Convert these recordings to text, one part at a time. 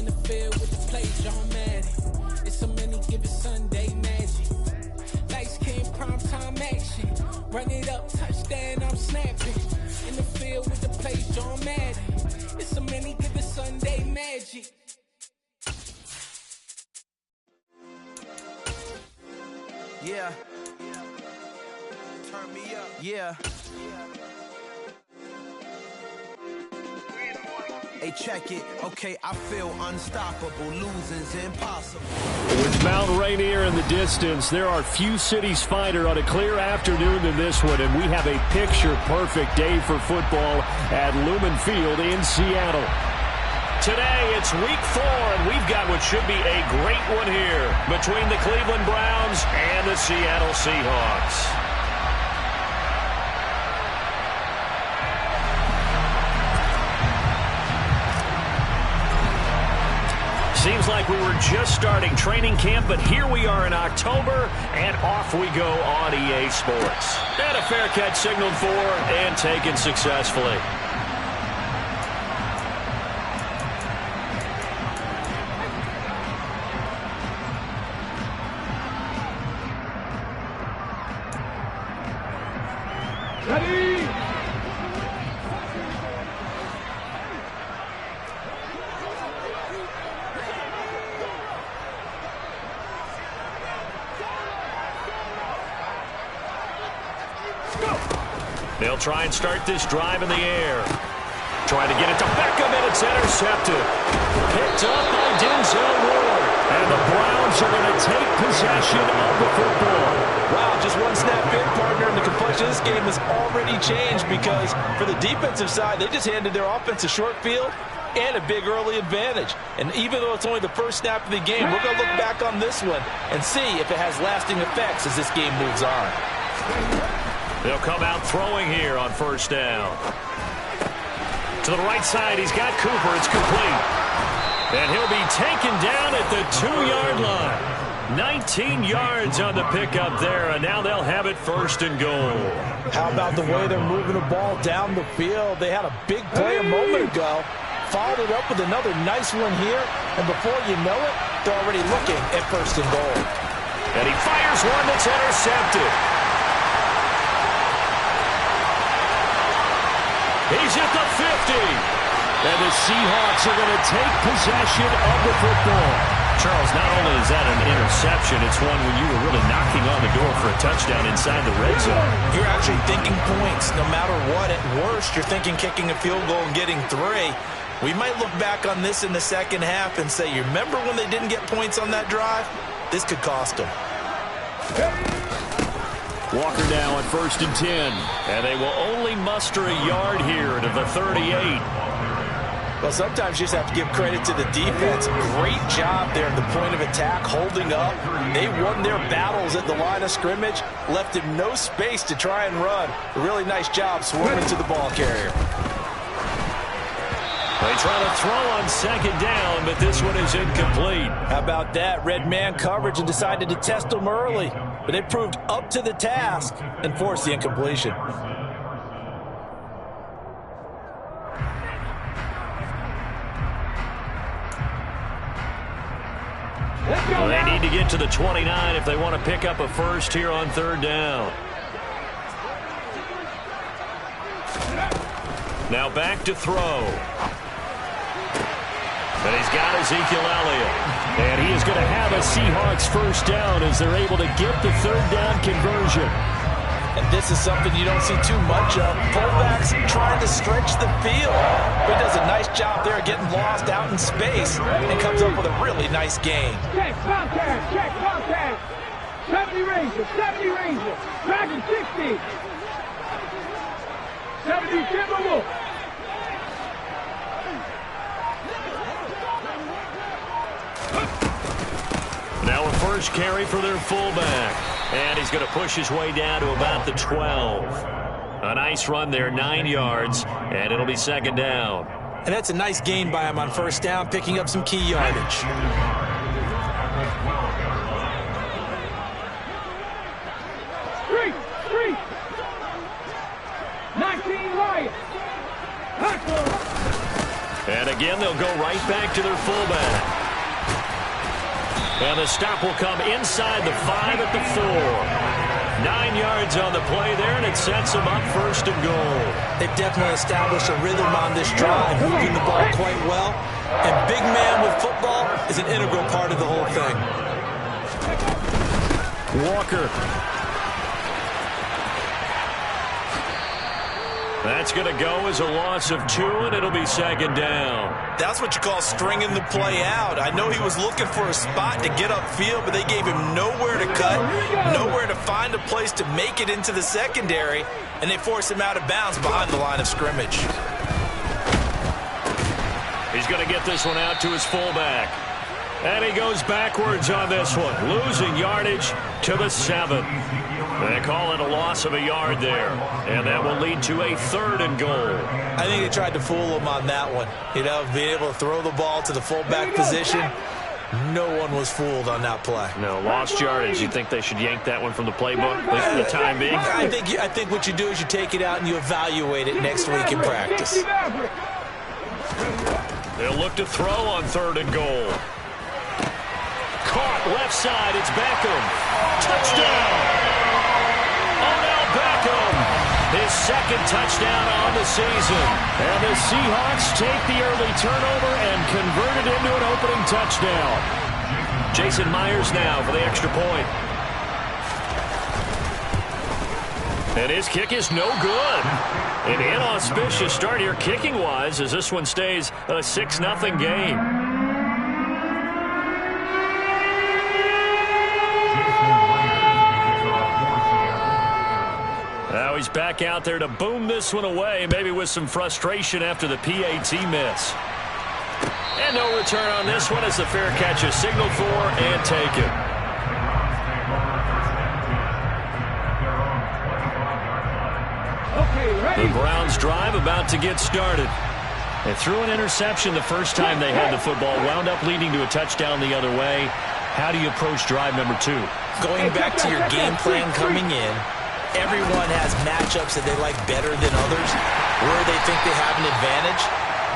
the field with the play, John Madden. It's so many given Sunday magic. Lights came prime time action. Run it up, touchdown, I'm snapping. In the field with the play, John Madden. It's so many given Sunday magic. Yeah. Turn me up. Yeah. Hey, check it. Okay, I feel unstoppable. Losing's impossible. With Mount Rainier in the distance, there are few cities finer on a clear afternoon than this one, and we have a picture-perfect day for football at Lumen Field in Seattle. Today, it's week 4, and we've got what should be a great one here between the Cleveland Browns and the Seattle Seahawks. Seems like we were just starting training camp, but here we are in October, and off we go on EA Sports. And a fair catch signaled for and taken successfully. Ready? They'll try and start this drive in the air. Trying to get it to Beckham, and it's intercepted. Picked up by Denzel Ward. And the Browns are going to take possession of the football. Wow, just one snap in, partner, and the complexion of this game has already changed because for the defensive side, they just handed their offense a short field and a big early advantage. And even though it's only the first snap of the game, we're going to look back on this one and see if it has lasting effects as this game moves on. They'll come out throwing here on first down. To the right side, he's got Cooper. It's complete. And he'll be taken down at the 2-yard line. 19 yards on the pickup there, and now they'll have it first and goal. How about the way they're moving the ball down the field? They had a big play a moment ago. Followed it up with another nice one here. And before you know it, they're already looking at first and goal. And he fires one that's intercepted. He's at the 50. And the Seahawks are going to take possession of the football. Charles, not only is that an interception, it's one when you were really knocking on the door for a touchdown inside the red zone. You're actually thinking points no matter what. At worst, you're thinking kicking a field goal and getting 3. We might look back on this in the second half and say, you remember when they didn't get points on that drive? This could cost them. Walker now on first and 10. And they will only muster a yard here to the 38. Well, sometimes you just have to give credit to the defense. Great job there at the point of attack, holding up. They won their battles at the line of scrimmage, left him no space to try and run. A really nice job swarming to the ball carrier. They try to throw on second down, but this one is incomplete. How about that? Red man coverage and decided to test them early. But it proved up to the task and forced the incompletion. Well, they need to get to the 29 if they want to pick up a first here on third down. Now back to throw. And he's got Ezekiel Elliott. And he is going to have a Seahawks first down as they're able to get the third down conversion. And this is something you don't see too much of. Fullbacks trying to stretch the field. But does a nice job there getting lost out in space and comes up with a really nice gain. Check, contact, check, contact. 70 Ranger, 70 Ranger. Dragon 60. 70 Timberwolf. Now a first carry for their fullback. And he's going to push his way down to about the 12. A nice run there, 9 yards, and it'll be second down. And that's a nice gain by him on first down, picking up some key yardage. 19 Lions. And a Again, they'll go right back to their fullback. And the stop will come inside the 5 at the 4. 9 yards on the play there, and it sets them up 1st and goal. They've definitely established a rhythm on this drive, moving the ball quite well. And big man with football is an integral part of the whole thing. Walker. That's going to go as a loss of 2, and it'll be 2nd down. That's what you call stringing the play out. I know he was looking for a spot to get upfield, but they gave him nowhere to cut, nowhere to find a place to make it into the secondary, and they forced him out of bounds behind the line of scrimmage. He's going to get this one out to his fullback. And he goes backwards on this one, losing yardage to the 7. They call it a loss of a yard there, and that will lead to a 3rd and goal. I think they tried to fool him on that one. You know, being able to throw the ball to the fullback position. No one was fooled on that play. No, lost yardage. You think they should yank that one from the playbook for the time being? I think what you do is you take it out and you evaluate it next week in practice. They'll look to throw on 3rd and goal. Caught left side. It's Beckham. Touchdown. Beckham, his 2nd touchdown on the season. And the Seahawks take the early turnover and convert it into an opening touchdown. Jason Myers now for the extra point. And his kick is no good. An inauspicious start here kicking-wise as this one stays a 6-0 game. Now he's back out there to boom this one away, maybe with some frustration after the PAT miss. And no return on this one as the fair catch is signaled for and taken. The Browns drive about to get started. They threw an interception the first time they had the football, wound up leading to a touchdown the other way. How do you approach drive number 2? Going back to your game plan coming in, everyone has matchups that they like better than others, where they think they have an advantage.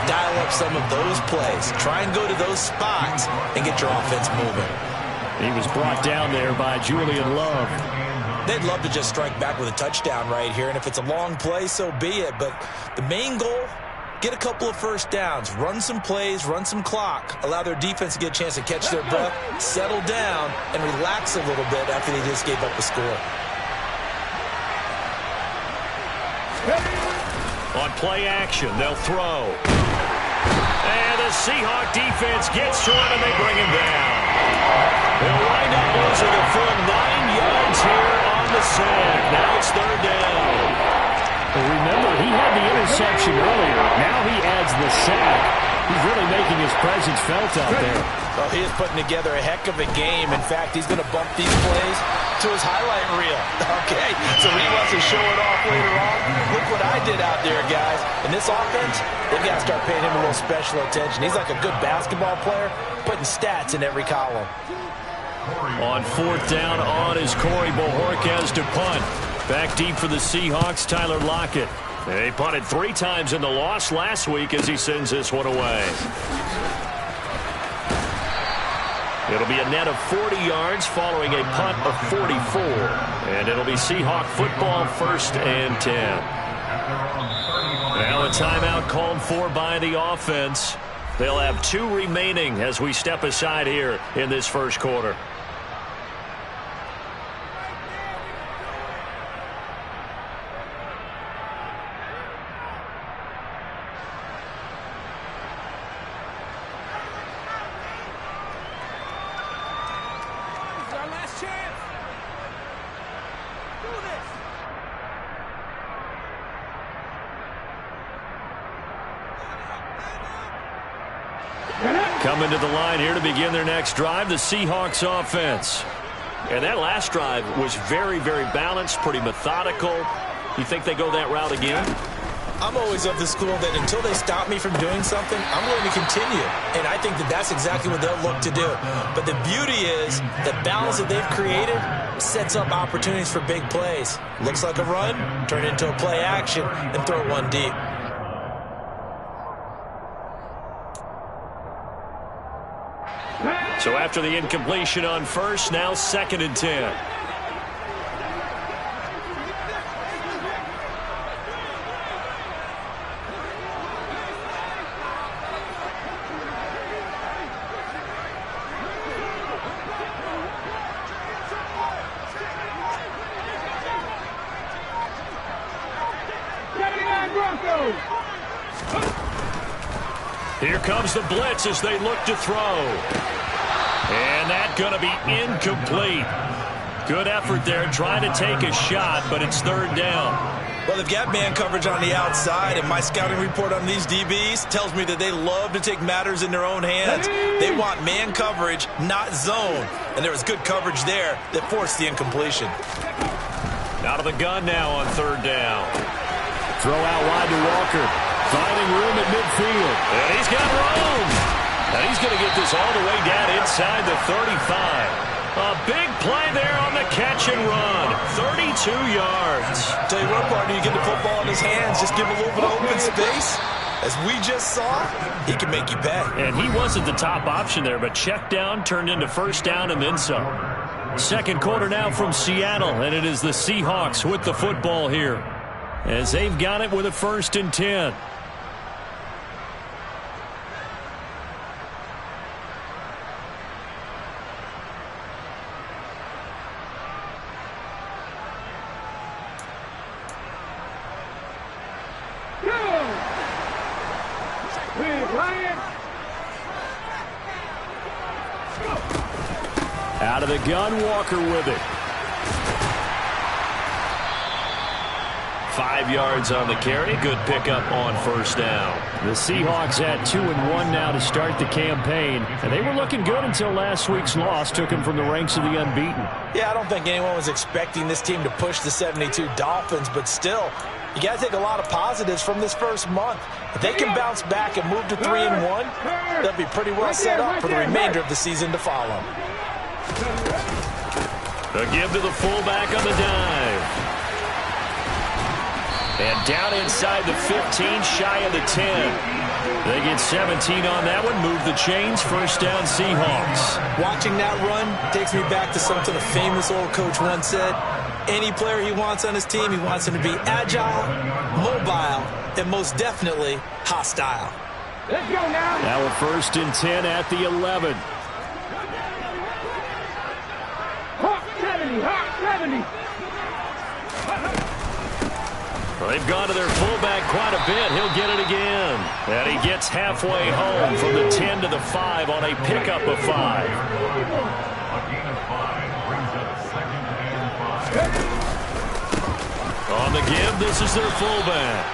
Dial up some of those plays. Try and go to those spots and get your offense moving. He was brought down there by Julian Love. They'd love to just strike back with a touchdown right here, and if it's a long play, so be it. But the main goal, get a couple of first downs, run some plays, run some clock, allow their defense to get a chance to catch their breath, settle down, and relax a little bit after they just gave up the score. On play action, they'll throw. And the Seahawk defense gets to him, and they bring him down. They'll wind up losing a full 9 yards here on the sack. Now it's 3rd down. Well, remember, he had the interception earlier. Now he adds the sack. He's really making his presence felt out there. Well, he is putting together a heck of a game. In fact, he's going to bump these plays to his highlight reel. Okay, so he wants to show it off later on. Look what I did out there, guys. In this offense, they've got to start paying him a little special attention. He's like a good basketball player, putting stats in every column. On 4th down on is Corey Bojorquez to punt. Back deep for the Seahawks, Tyler Lockett. They punted 3 times in the loss last week as he sends this one away. It'll be a net of 40 yards following a punt of 44. And it'll be Seahawk football 1st and 10. Now a timeout called for by the offense. They'll have 2 remaining as we step aside here in this first quarter. Coming to the line here to begin their next drive, the Seahawks offense. And that last drive was very, very balanced, pretty methodical. You think they go that route again? I'm always of the school that until they stop me from doing something, I'm going to continue. And I think that that's exactly what they'll look to do. But the beauty is the balance that they've created sets up opportunities for big plays. Looks like a run, turn it into a play action, and throw one deep. So after the incompletion on first, now 2nd and 10. Here comes the blitz as they look to throw. And that's going to be incomplete. Good effort there trying to take a shot, but it's 3rd down. Well, they've got man coverage on the outside, and my scouting report on these DBs tells me that they love to take matters in their own hands. They want man coverage, not zone. And there was good coverage there that forced the incompletion. Out of the gun now on 3rd down. Throw out wide to Walker. Finding room at midfield. And he's got room. And he's going to get this all the way down inside the 35. A big play there on the catch and run. 32 yards. Tell you what, partner, you get the football in his hands, just give him a little bit of open space. As we just saw, he can make you pay. And he wasn't the top option there, but check down turned into 1st down and then some. 2nd quarter now from Seattle, and it is the Seahawks with the football here, as they've got it with a 1st and 10. Out of the gun, Walker with it. 5 yards on the carry. Good pickup on 1st down. The Seahawks at 2-1 now to start the campaign. And they were looking good until last week's loss took them from the ranks of the unbeaten. Yeah, I don't think anyone was expecting this team to push the 72 Dolphins, but still, you got to take a lot of positives from this first month. If they can bounce back and move to 3-1, they'll be pretty well set up for the remainder of the season to follow. The give to the fullback on the dive. And down inside the 15, shy of the 10. They get 17 on that one, move the chains, 1st down Seahawks. Watching that run takes me back to something a famous old coach once said. Any player he wants on his team, he wants him to be agile, mobile, and most definitely hostile. Let's go now. Now a 1st and 10 at the 11. Hawk 70, Hawk 70. Well, they've gone to their fullback quite a bit. He'll get it again. And he gets halfway home from the 10 to the 5 on a pickup of 5. On the give, this is their fullback.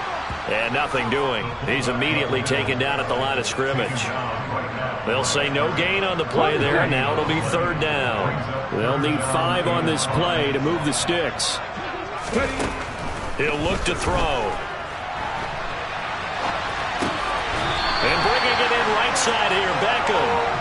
And nothing doing. He's immediately taken down at the line of scrimmage. They'll say no gain on the play there. Now it'll be 3rd down. They'll need 5 on this play to move the sticks. He'll look to throw. And bringing it in right side here, Beckham.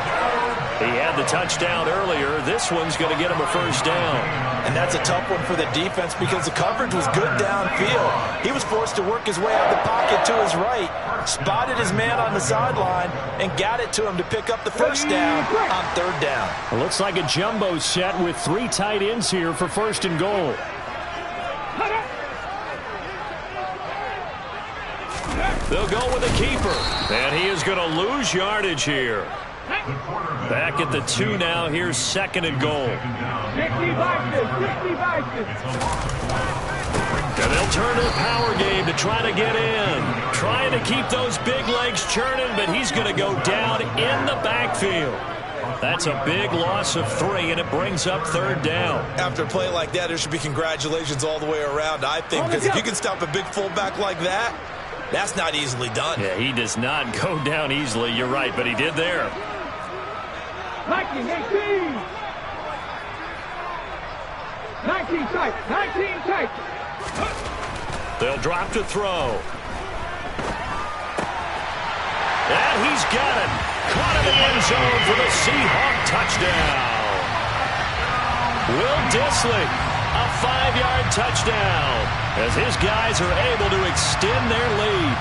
He had the touchdown earlier. This one's going to get him a 1st down. And that's a tough one for the defense because the coverage was good downfield. He was forced to work his way out of the pocket to his right, spotted his man on the sideline, and got it to him to pick up the 1st down on 3rd down. It looks like a jumbo set with 3 tight ends here for 1st and goal. They'll go with the keeper. And he is going to lose yardage here. Back at the 2 now. Here's 2nd and goal. 60 Vikings. And they'll turn to the power game to try to get in. Trying to keep those big legs churning, but he's going to go down in the backfield. That's a big loss of 3, and it brings up 3rd down. After a play like that, there should be congratulations all the way around, I think, because if you can stop a big fullback like that, that's not easily done. Yeah, he does not go down easily. You're right, but he did there. 19 tight. They'll drop to throw. And he's got it. Caught in the end zone for the Seahawk touchdown. Will Dissly, a 5-yard touchdown, as his guys are able to extend their lead.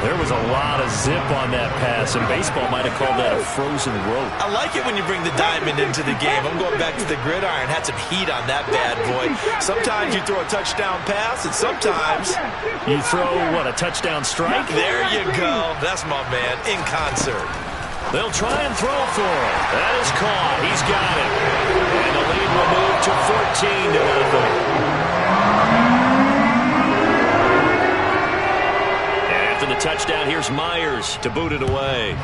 There was a lot of zip on that pass, and baseball might have called that a frozen rope. I like it when you bring the diamond into the game. I'm going back to the gridiron. Had some heat on that bad boy. Sometimes you throw a touchdown pass, and sometimes you throw, what, a touchdown strike? There you go. That's my man, in concert. They'll try and throw for him. That is caught. He's got it. And the lead will move to 14-0. After the touchdown, here's Myers to boot it away.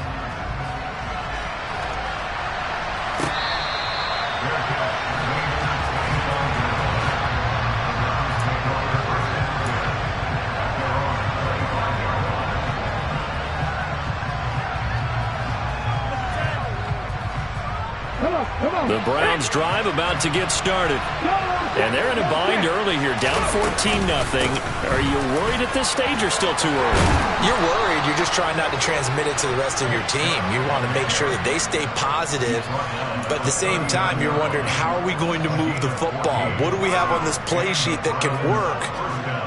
The Browns drive about to get started. And they're in a bind early here, down 14-0. Are you worried at this stage or still too early? You're worried. You're just trying not to transmit it to the rest of your team. You want to make sure that they stay positive. But at the same time, you're wondering, how are we going to move the football? What do we have on this play sheet that can work?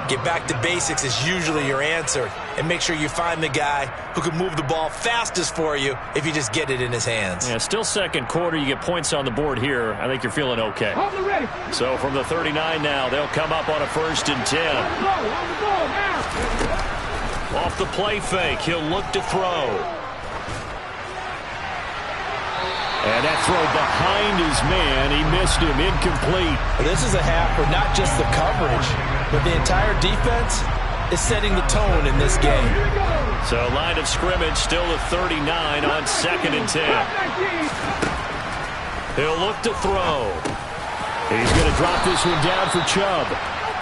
Get back to basics is usually your answer. And make sure you find the guy who can move the ball fastest for you if you just get it in his hands. Yeah, still second quarter. You get points on the board here. I think you're feeling okay. So from the 39 now, they'll come up on a 1st and 10. Off the play fake, he'll look to throw. And that throw behind his man, he missed him, incomplete. This is a half for not just the coverage, but the entire defense is setting the tone in this game. So line of scrimmage still at 39 on 2nd and 10. He'll look to throw. He's going to drop this one down for Chubb.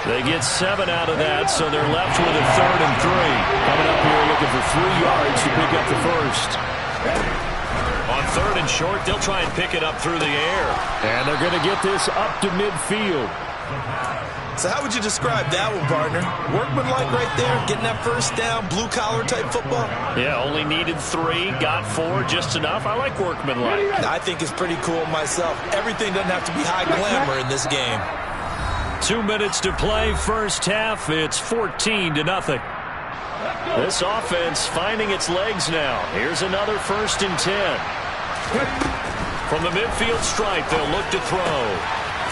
They get 7 out of that, so they're left with a 3rd and 3. Coming up here looking for 3 yards to pick up the first. On 3rd and short, they'll try and pick it up through the air. And they're going to get this up to midfield. So how would you describe that one, partner? Workmanlike right there, getting that first down, blue-collar type football? Yeah, only needed 3, got 4, just enough. I like workmanlike. I think it's pretty cool myself. Everything doesn't have to be high glamour in this game. 2 minutes to play, first half. It's 14-0. This offense finding its legs now. Here's another 1st and 10. From the midfield stripe, they'll look to throw.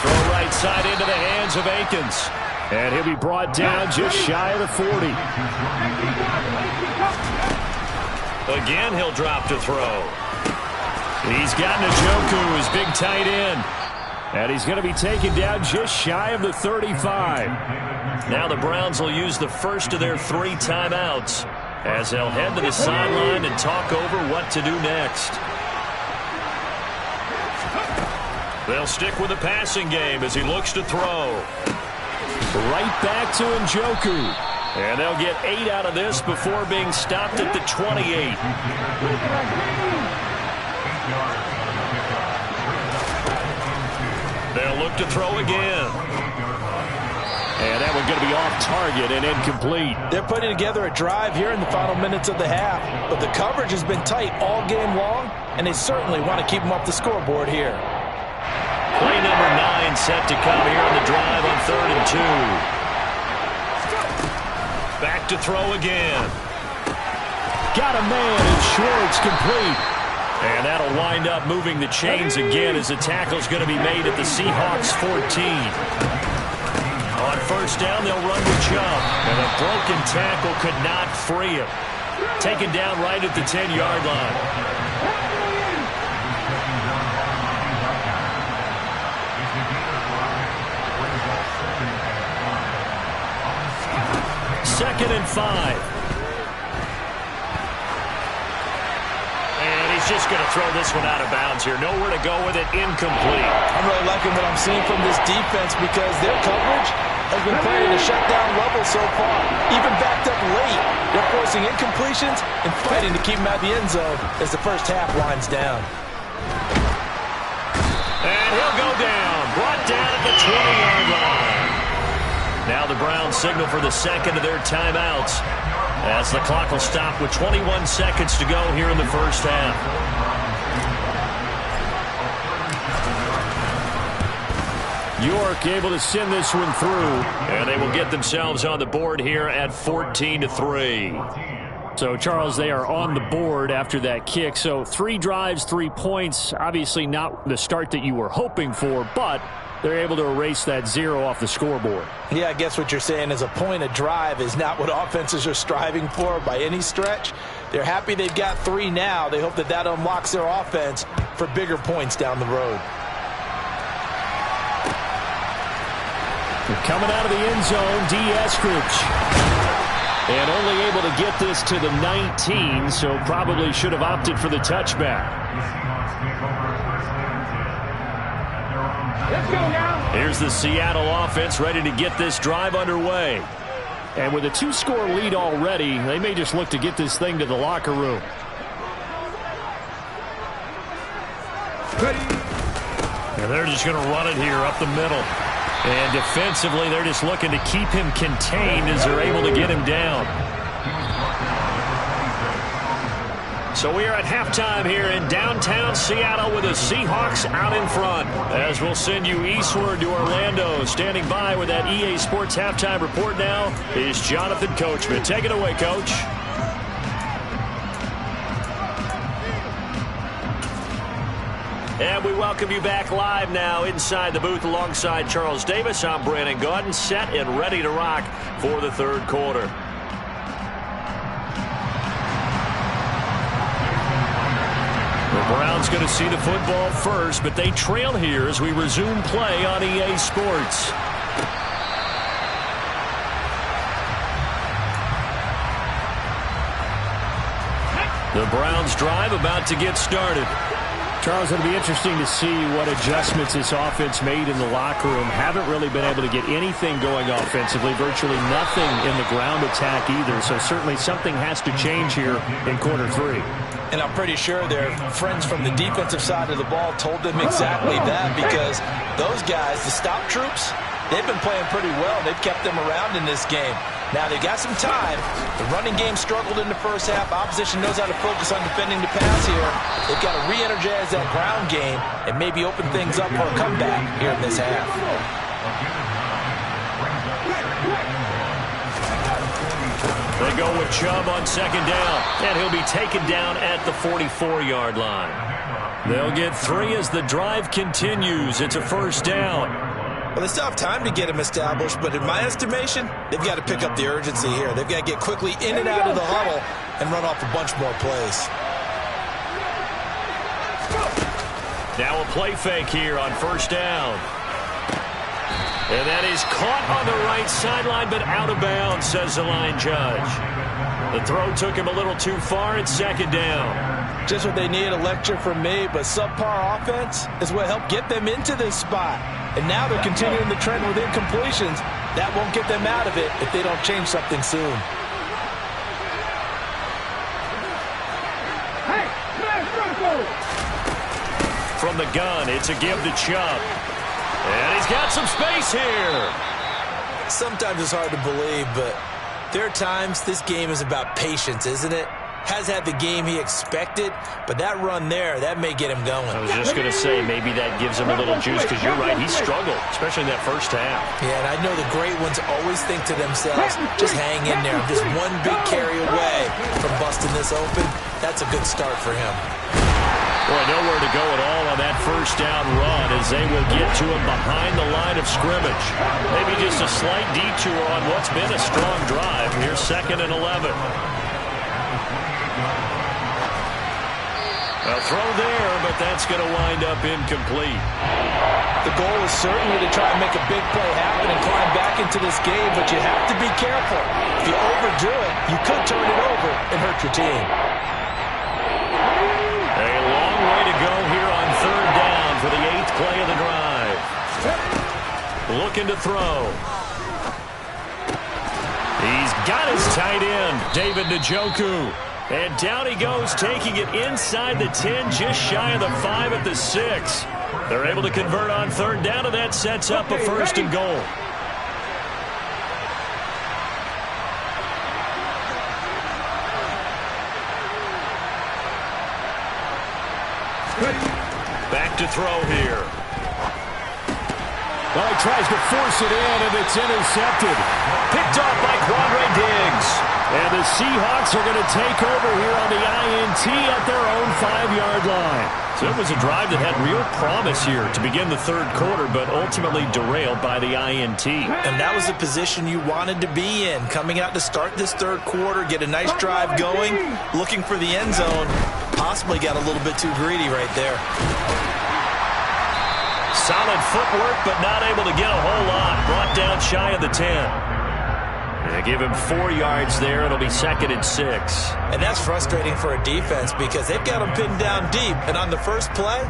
Throw right side into the hands of Akins. And he'll be brought down just shy of the 40. Again, he'll drop to throw. He's got Njoku, his big tight end. And he's going to be taken down just shy of the 35. Now the Browns will use the first of their 3 timeouts as they'll head to the sideline and talk over what to do next. They'll stick with the passing game as he looks to throw. Right back to Njoku. And they'll get 8 out of this before being stopped at the 28. They'll look to throw again. And that one's going to be off target and incomplete. They're putting together a drive here in the final minutes of the half. But the coverage has been tight all game long, and they certainly want to keep them off the scoreboard here. Play number 9 set to come here on the drive on 3rd and 2. Back to throw again. Got a man, and Schwartz complete. And that'll wind up moving the chains again as the tackle's going to be made at the Seahawks 14. On 1st down, they'll run with Chubb. And a broken tackle could not free him. Taken down right at the 10-yard line. Second and 5. And he's just going to throw this one out of bounds here. Nowhere to go with it. Incomplete. I'm really liking what I'm seeing from this defense because their coverage has been playing at a shutdown level so far. Even backed up late, they're forcing incompletions and fighting to keep them out of the end zone as the first half winds down. And he'll go down. Brought down at the 20-yard line. Now the Browns signal for the second of their timeouts as the clock will stop with 21 seconds to go here in the first half. York able to send this one through, and they will get themselves on the board here at 14-3. So, Charles, they are on the board after that kick. So 3 drives, 3 points. Obviously not the start that you were hoping for, but they're able to erase that 0 off the scoreboard. Yeah, I guess what you're saying is a point a drive is not what offenses are striving for by any stretch. They're happy they've got 3 now. They hope that that unlocks their offense for bigger points down the road. Coming out of the end zone, D. Eskridge. And only able to get this to the 19, so probably should have opted for the touchback. Let's go now. Here's the Seattle offense ready to get this drive underway. And with a 2-score lead already, they may just look to get this thing to the locker room. And they're just going to run it here up the middle. And defensively, they're just looking to keep him contained as they're able to get him down. So we are at halftime here in downtown Seattle with the Seahawks out in front. As we'll send you eastward to Orlando. Standing by with that EA Sports halftime report now is Jonathan Coachman. Take it away, Coach. And we welcome you back live now inside the booth alongside Charles Davis. I'm Brandon Gaudin, set and ready to rock for the third quarter. The Browns going to see the football first, but they trail here as we resume play on EA Sports. The Browns drive about to get started. Charles, it'll be interesting to see what adjustments this offense made in the locker room. Haven't really been able to get anything going offensively, virtually nothing in the ground attack either. So certainly something has to change here in quarter 3. And I'm pretty sure their friends from the defensive side of the ball told them exactly that, because those guys, the stop troops, they've been playing pretty well. They've kept them around in this game. Now, they've got some time. The running game struggled in the first half. Opposition knows how to focus on defending the pass here. They've got to re-energize that ground game and maybe open things up for a comeback here in this half. They go with Chubb on second down, and he'll be taken down at the 44-yard line. They'll get 3 as the drive continues. It's a first down. Well, they still have time to get him established, but in my estimation, they've got to pick up the urgency here. They've got to get quickly in and out of the huddle and run off a bunch more plays. Now a play fake here on first down. And that is caught on the right sideline, but out of bounds, says the line judge. The throw took him a little too far. It's second down. Just what they need, a lecture from me, but subpar offense is what helped get them into this spot. And now they're continuing the trend with incompletions. That won't get them out of it if they don't change something soon. Hey, from the gun, it's a give to Chubb. And he's got some space here. Sometimes it's hard to believe, but there are times this game is about patience, isn't it? Has had the game he expected, but that run there, that may get him going. I was just going to say, maybe that gives him a little juice, because you're right, he struggled, especially in that first half. Yeah, and I know the great ones always think to themselves, just hang in there. Just one big carry away from busting this open. That's a good start for him. Boy, nowhere to go at all on that first down run, as they will get to him behind the line of scrimmage. Maybe just a slight detour on what's been a strong drive. Here's 2nd and 11. A throw there, but that's going to wind up incomplete. The goal is certainly to try and make a big play happen and climb back into this game, but you have to be careful. If you overdo it, you could turn it over and hurt your team. A long way to go here on third down for the 8th play of the drive. Looking to throw. He's got his tight end, David Njoku. And down he goes, taking it inside the 10, just shy of the 5 at the 6. They're able to convert on third down, and that sets up a first and goal. Back to throw here. Well, he tries to force it in, and it's intercepted. Picked off by Quandre Diggs. And the Seahawks are going to take over here on the INT at their own 5-yard line. So it was a drive that had real promise here to begin the third quarter, but ultimately derailed by the INT. And that was the position you wanted to be in. Coming out to start this third quarter, get a nice drive going, looking for the end zone. Possibly got a little bit too greedy right there. Solid footwork, but not able to get a whole lot. Brought down shy of the 10. They give him 4 yards there. It'll be 2nd and 6. And that's frustrating for a defense because they've got them pinned down deep. And on the first play,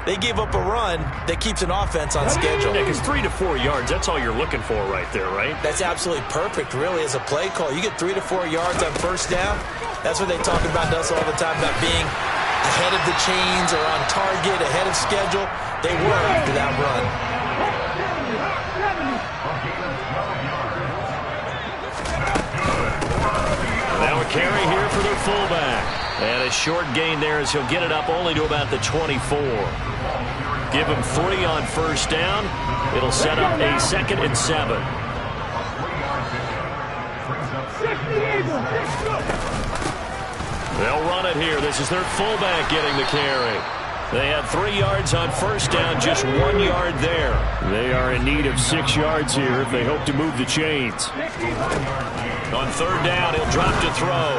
they give up a run that keeps an offense on schedule. Yeah, because 3 to 4 yards, that's all you're looking for right there, right? That's absolutely perfect, really, as a play call. You get 3 to 4 yards on first down. That's what they talk about to us all the time, about being ahead of the chains or on target, ahead of schedule. They were after that run. Now a carry here for their fullback. And a short gain there as he'll get it up only to about the 24. Give him 3 on first down. It'll set up a 2nd and 7. They'll run it here. This is their fullback getting the carry. They had 3 yards on first down, just 1 yard there. They are in need of 6 yards here if they hope to move the chains. On third down, he'll drop to throw.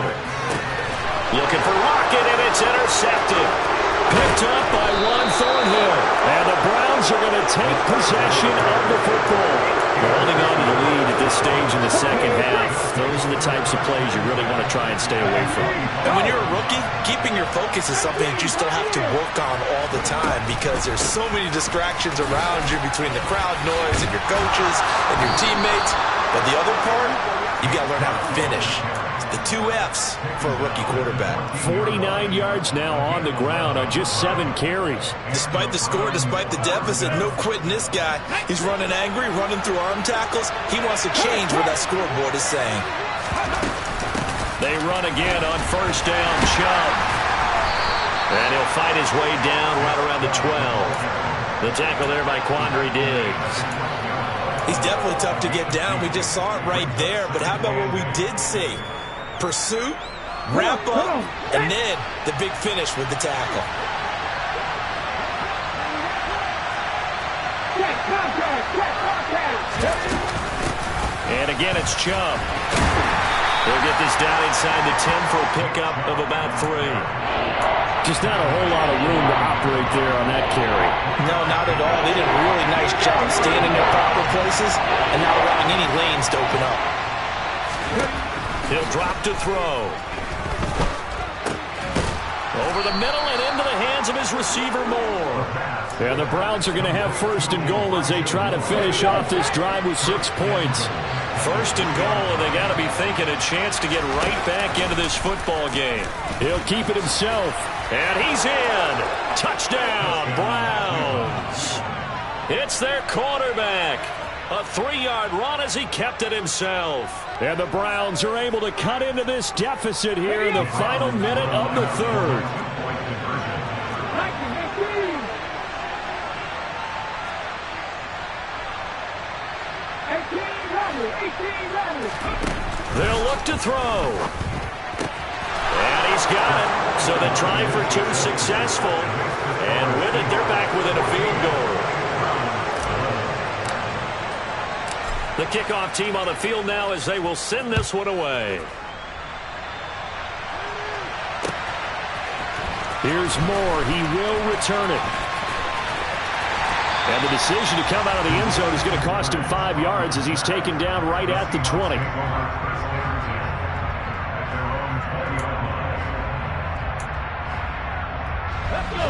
Looking for Lockett, and it's intercepted. Picked up by Juan Thornhill. And the Browns are going to take possession of the football. They're holding on to the lead at this stage in the second half. Those are the types of plays you really want to try and stay away from. And when you're a rookie, keeping your focus is something that you still have to work on all the time because there's so many distractions around you between the crowd noise and your coaches and your teammates. But the other part, you've got to learn how to finish. The 2 F's for a rookie quarterback. 49 yards now on the ground on just 7 carries. Despite the score, despite the deficit, no quitting this guy. He's running angry, running through arm tackles. He wants to change what that scoreboard is saying. They run again on first down, Chubb. And he'll fight his way down right around the 12. The tackle there by Quandre Diggs. He's definitely tough to get down. We just saw it right there. But how about what we did see? Pursuit, wrap up, and then the big finish with the tackle. And again, it's Chubb. They'll get this down inside the 10 for a pickup of about 3. Just not a whole lot of room to operate there on that carry. No, not at all. They did a really nice job staying in their proper places and not allowing any lanes to open up. He'll drop to throw. Over the middle and into the hands of his receiver Moore. And the Browns are going to have first and goal as they try to finish off this drive with 6 points. First and goal, and they got to be thinking a chance to get right back into this football game. He'll keep it himself. And he's in. Touchdown, Browns. It's their quarterback. A 3-yard run as he kept it himself. And the Browns are able to cut into this deficit here in the final minute of the third. They'll look to throw. And he's got it. So they try for 2 successful. And with it, they're back within a field goal. The kickoff team on the field now as they will send this one away. Here's Moore. He will return it. And the decision to come out of the end zone is going to cost him 5 yards as he's taken down right at the 20.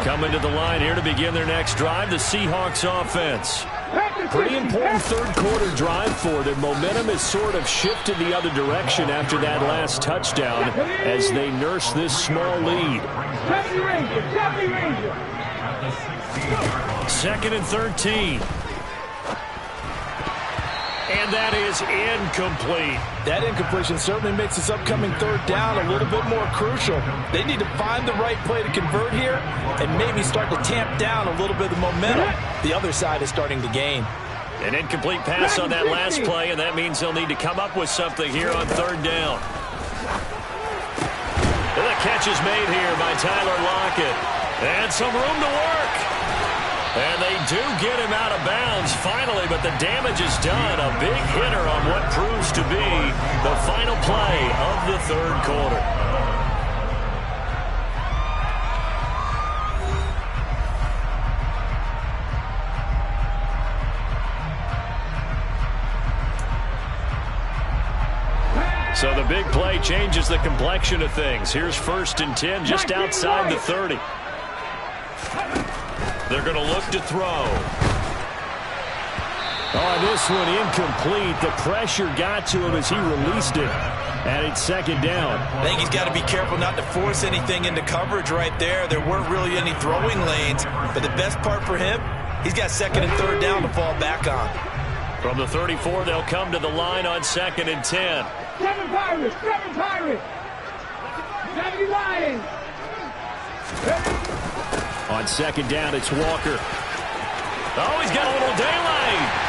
Coming to the line here to begin their next drive, the Seahawks offense. Pretty important third quarter drive for them. Momentum has sort of shifted the other direction after that last touchdown as they nurse this small lead. 2nd and 13. And that is incomplete. That incompletion certainly makes this upcoming third down a little bit more crucial. They need to find the right play to convert here and maybe start to tamp down a little bit of the momentum. The other side is starting to gain. An incomplete pass on that last play, and that means they'll need to come up with something here on third down. The catch is made here by Tyler Lockett. And some room to work. And they do get him out of bounds finally, but the damage is done. A big hitter on what proves to be the final play of the third quarter. So the big play changes the complexion of things. Here's 1st and 10 just outside the 30. They're going to look to throw. Oh, this one incomplete. The pressure got to him as he released it. And it's 2nd down. I think he's got to be careful not to force anything into coverage right there. There weren't really any throwing lanes. But the best part for him, he's got 2nd and 3rd down to fall back on. From the 34, they'll come to the line on 2nd and 10. 7 Pirates! 7 Pirates! 70 Lions! On 2nd down, it's Walker. Oh, he's got a little daylight.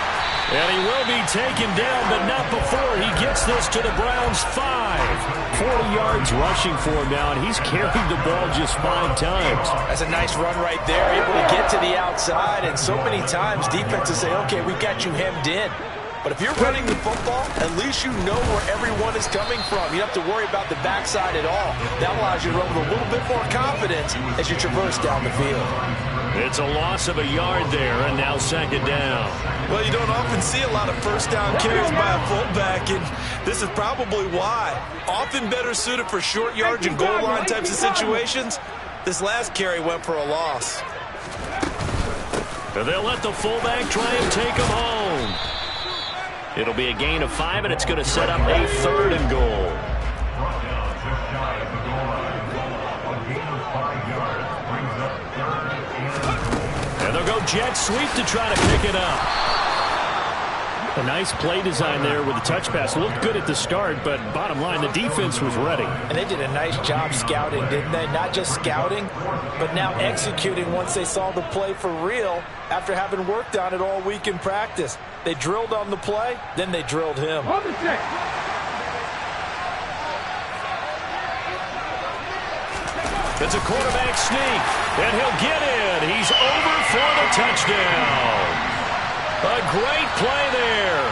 And he will be taken down, but not before he gets this to the Browns' 5. 40 yards rushing for him now, and he's carried the ball just 5 times. That's a nice run right there, able to get to the outside. And so many times defenses say, okay, we've got you hemmed in. But if you're running the football, at least you know where everyone is coming from. You don't have to worry about the backside at all. That allows you to run with a little bit more confidence as you traverse down the field. It's a loss of a yard there, and now 2nd down. Well, you don't often see a lot of 1st down carries by a fullback, and this is probably why. Often better suited for short yards and goal line types of situations. This last carry went for a loss. They'll let the fullback try and take him home. It'll be a gain of 5, and it's going to set up a 3rd and goal. And they'll go jet sweep to try to pick it up. A nice play design there with the touch pass. Looked good at the start, but bottom line, the defense was ready. And they did a nice job scouting, didn't they? Not just scouting, but now executing once they saw the play for real after having worked on it all week in practice. They drilled on the play, then they drilled him. On the check. It's a quarterback sneak, and he'll get in. He's over for the touchdown. A great play there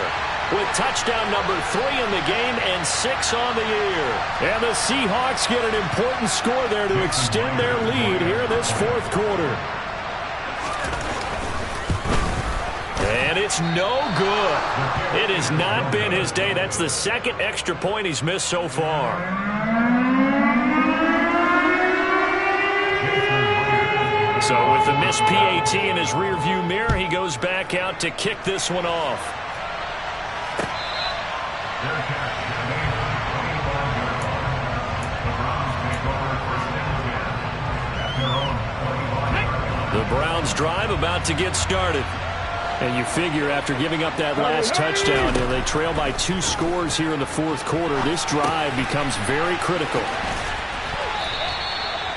with touchdown number 3 in the game and 6 on the year. And the Seahawks get an important score there to extend their lead here this 4th quarter. And it's no good. It has not been his day. That's the 2nd extra point he's missed so far. So with the missed PAT in his rearview mirror, he goes back out to kick this one off. The Browns drive about to get started. And you figure after giving up that last touchdown, they trail by 2 scores here in the 4th quarter. This drive becomes very critical.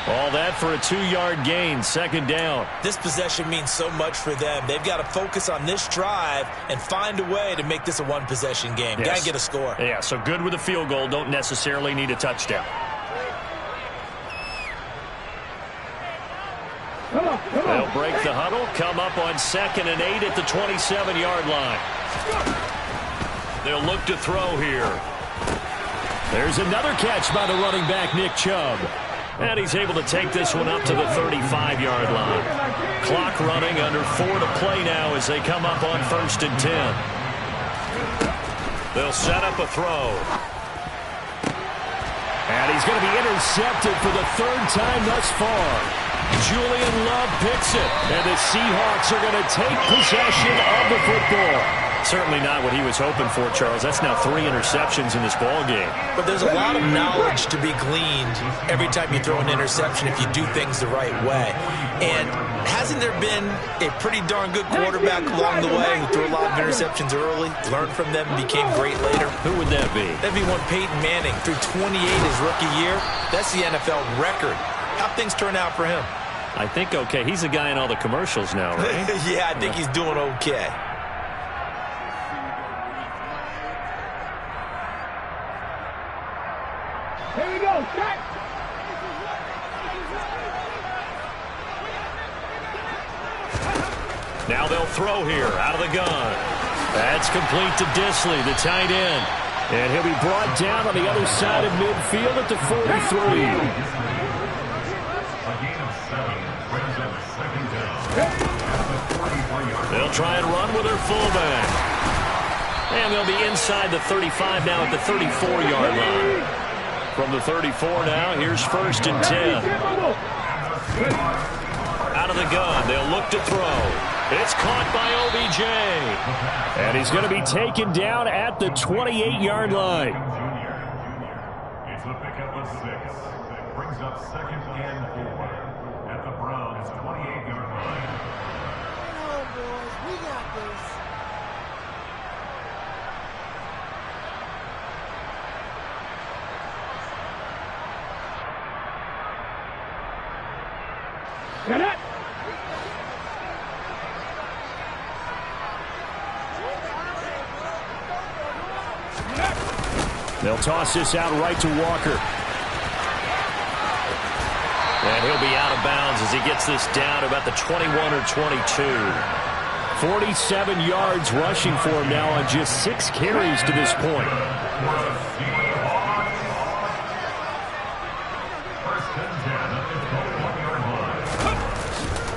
All that for a 2-yard gain, 2nd down. This possession means so much for them. They've got to focus on this drive and find a way to make this a 1-possession game. Yes. Got to get a score. Yeah, so good with a field goal. Don't necessarily need a touchdown. They'll break the huddle, come up on 2nd and 8 at the 27-yard line. They'll look to throw here. There's another catch by the running back, Nick Chubb. And he's able to take this one up to the 35-yard line. Clock running, under 4 to play now as they come up on 1st and 10. They'll set up a throw. And he's going to be intercepted for the 3rd time thus far. Julian Love picks it, and the Seahawks are going to take possession of the football. Certainly not what he was hoping for, Charles. That's now 3 interceptions in this ball game. But there's a lot of knowledge to be gleaned every time you throw an interception if you do things the right way. And hasn't there been a pretty darn good quarterback along the way who threw a lot of interceptions early, learned from them, and became great later? Who would that be? That'd be one Peyton Manning. Threw 28 his rookie year. That's the NFL record. How'd things turn out for him? I think okay. He's a guy in all the commercials now, right? Yeah, I think he's doing okay. Here we go, check. Now they'll throw here out of the gun. That's complete to Disley, the tight end. And he'll be brought down on the other side of midfield at the 43. They'll try and run with their fullback. And they'll be inside the 35 now at the 34-yard line. From the 34 now, here's 1st and 10. Out of the gun, they'll look to throw. It's caught by OBJ. And he's going to be taken down at the 28-yard line. It's a pickup of 6. Brings up 2nd and 4 at the Browns' 28-yard line. Come on, boys. We got this. Get it! They'll toss this out right to Walker. And he'll be out of bounds as he gets this down about the 21 or 22. 47 yards rushing for him now on just 6 carries to this point.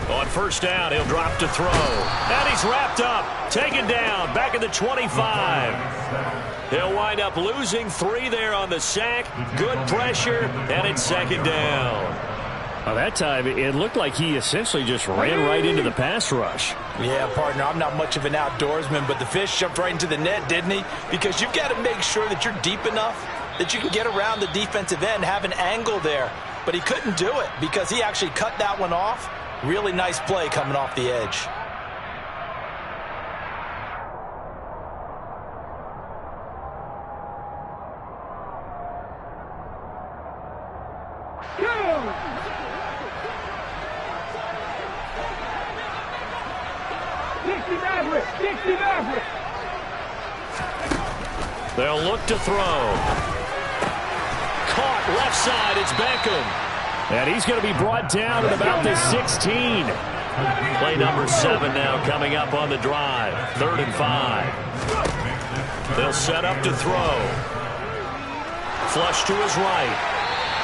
On 1st down, he'll drop to throw. And he's wrapped up, taken down, back at the 25. He'll wind up losing 3 there on the sack. Good pressure, and it's 2nd down. Well, that time, it looked like he essentially just ran right into the pass rush. Yeah, partner, I'm not much of an outdoorsman, but the fish jumped right into the net, didn't he? Because you've got to make sure that you're deep enough that you can get around the defensive end, have an angle there. But he couldn't do it because he actually cut that one off. Really nice play coming off the edge. They'll look to throw. Caught left side. It's Beckham. And he's going to be brought down at about the 16. Play number 7 now coming up on the drive. 3rd and 5. They'll set up to throw. Flush to his right.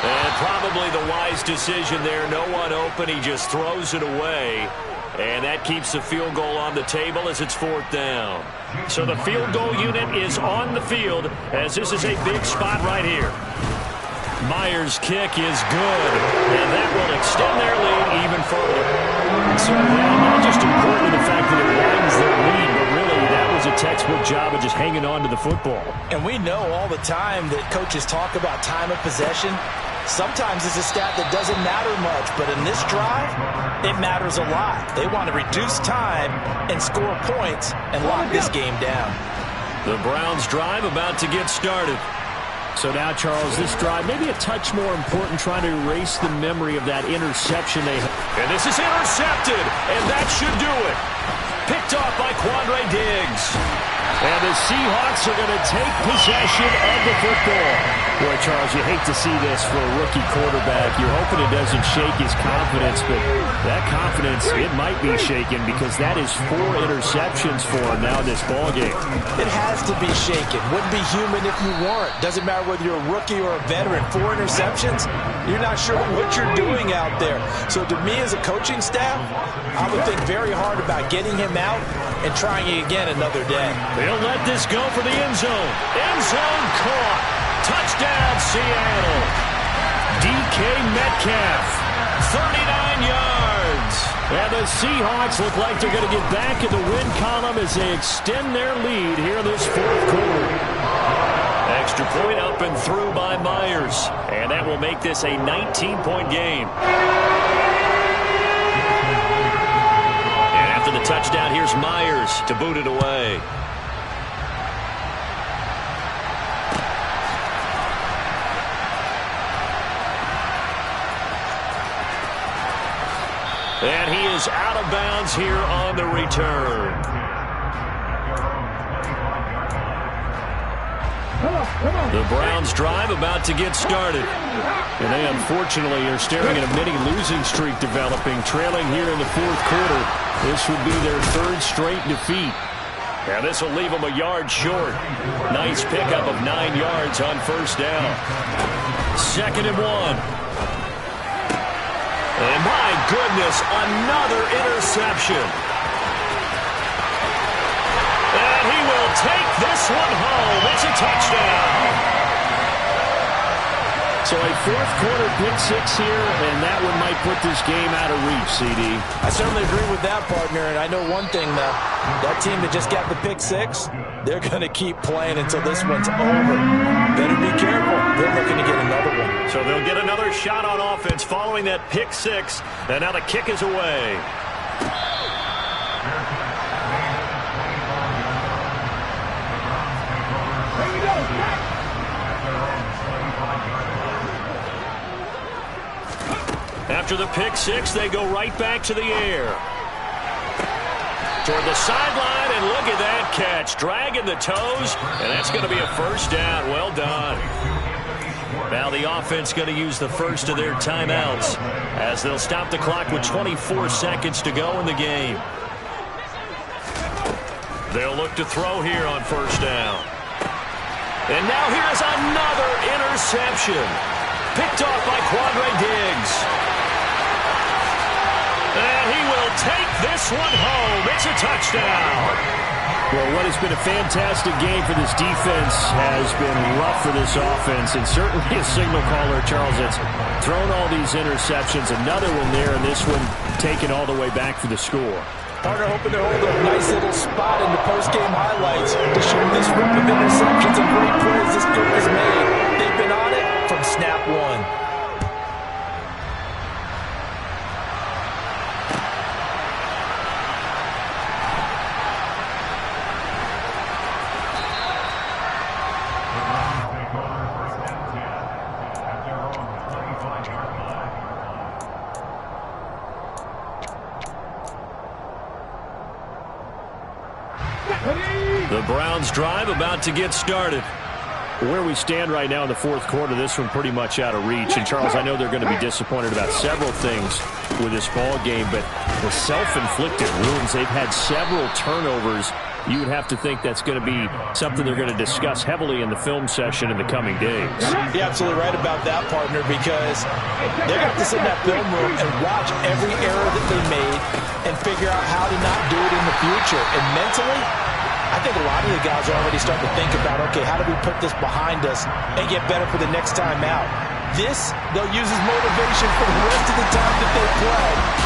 And probably the wise decision there. No one open. He just throws it away. And that keeps the field goal on the table as it's 4th down. So the field goal unit is on the field as this is a big spot right here. Myers' kick is good, and that will extend their lead even further. So not just important in the fact that it widens their lead, but really that was a textbook job of just hanging on to the football. And we know all the time that coaches talk about time of possession. Sometimes it's a stat that doesn't matter much, but in this drive, it matters a lot. They want to reduce time and score points and lock this game down. The Browns' drive about to get started. So now, Charles, this drive maybe a touch more important, trying to erase the memory of that interception they had. And this is intercepted, and that should do it. Picked off by Quandre Diggs. And the Seahawks are going to take possession of the football. Boy, Charles, you hate to see this for a rookie quarterback. You're hoping it doesn't shake his confidence, but that confidence, it might be shaken because that is 4 interceptions for him now in this ballgame. It has to be shaken. Wouldn't be human if you weren't. Doesn't matter whether you're a rookie or a veteran. 4 interceptions, you're not sure what you're doing out there. So to me as a coaching staff, I would think very hard about getting him out and trying it again another day. They'll let this go for the end zone. End zone caught. Touchdown, Seattle. DK Metcalf, 39 yards. And the Seahawks look like they're going to get back in the win column as they extend their lead here in this 4th quarter. Extra point up and through by Myers. And that will make this a 19-point game. And after the touchdown, here's Myers to boot it away. And he is out of bounds here on the return. The Browns drive about to get started. And they unfortunately are staring at a mini losing streak developing, trailing here in the fourth quarter. This would be their third straight defeat. And this will leave them a yard short. Nice pickup of 9 yards on first down. 2nd and 1. And my goodness, another interception. And he will take this one home. It's a touchdown. So a fourth quarter pick six here, and that one might put this game out of reach, CD. I certainly agree with that, partner. And I know one thing, though. That team that just got the pick six, they're going to keep playing until this one's over. Better be careful. They're looking to get another one. So they'll get another shot on offense following that pick six. And now the kick is away. After the pick six, they go right back to the air. Toward the sideline, and look at that catch. Dragging the toes, and that's going to be a first down. Well done. Now the offense going to use the first of their timeouts as they'll stop the clock with 24 seconds to go in the game. They'll look to throw here on first down. And now here is another interception. Picked off by Quandre Diggs. And he will take this one home. It's a touchdown. Well, what has been a fantastic game for this defense has been rough for this offense, and certainly a signal caller, Charles, that's thrown all these interceptions. Another one there, and this one taken all the way back for the score. Partner hoping to hold a nice little spot in the post-game highlights to show this group of interceptions and great plays this group has made. They've been on it from snap one. The Browns drive about to get started. Where we stand right now in the fourth quarter, this one pretty much out of reach. And, Charles, I know they're going to be disappointed about several things with this ball game, but the self-inflicted wounds, they've had several turnovers. You would have to think that's going to be something they're going to discuss heavily in the film session in the coming days. You're absolutely right about that, partner, because they're going to have to sit in that film room and watch every error that they made and figure out how to not do it in the future. And mentally, I think a lot of the guys are already starting to think about, okay, how do we put this behind us and get better for the next time out? This, they'll use as motivation for the rest of the time that they play.